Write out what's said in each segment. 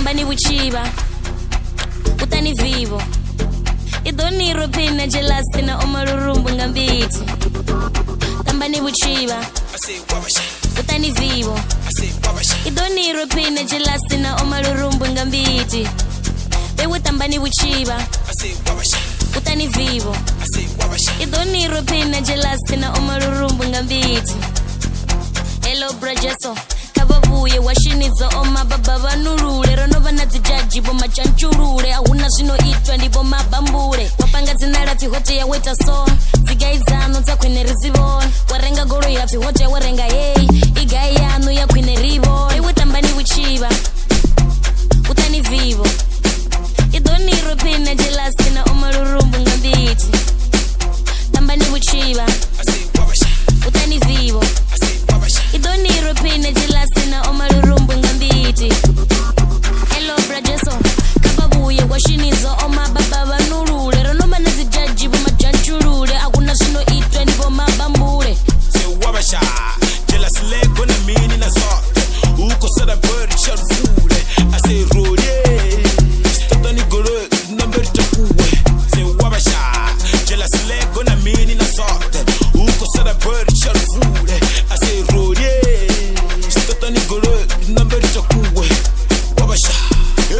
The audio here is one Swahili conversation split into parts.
tambani uchiba utani vivo idoni ropina jealousy na omarurumbu ngambiti tambani uchiba utani vivo idoni ropina jealousy na omarurumbu ngambiti bewe tambani uchiba utani vivo idoni ropina jealousy na omarurumbu ngambiti hello brajeso kababuye washinizo oma baba banurule rono banadzijaji bo machanchurule ahuna zvino itwa ndibo mabambure wapanga dzinala tihote ya weta so zigaizano dza kwene rizivona warenga goro ya tihote warenga hey igai yanu ya kwene rivo ewe tambani uchiba utani vivo idoni ropina jealousy na omarurumbu ngambiti tambani uchiba utani vivo idoni ropina jealousy na omarurumbu ngambiti hello brajeso kababuye washinizo oma baba banurule rono banazijaji bo machanchurule akuna zvino itwa ndibo mabambure sewabasha jealousy lego na mini na sote uko sada bird sharfule ase Rolie stotani gore number chakuwe sewabasha jealousy lego na mini na sote uko sada bird sharfule ase Rolie stotani gore number chakuwe wabasha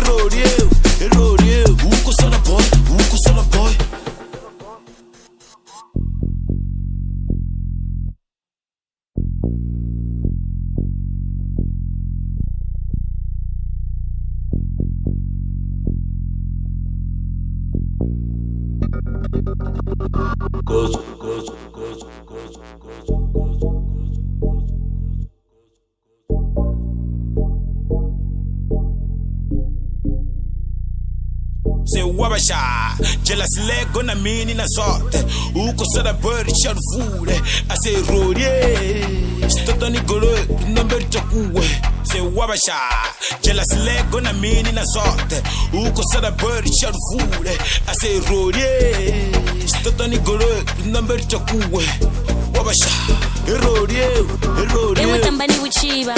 Rolie uko sada boy goes. Say wabasha, jealousy lego na mini na sote uko sada bird sharfule ase Rolie stotani gore number chakuwe say wabasha jealousy lego na mini na sote uko sada bird sharfule ase Rolie stotani gore number chakuwe wabasha Rolie ewe tambani uchiba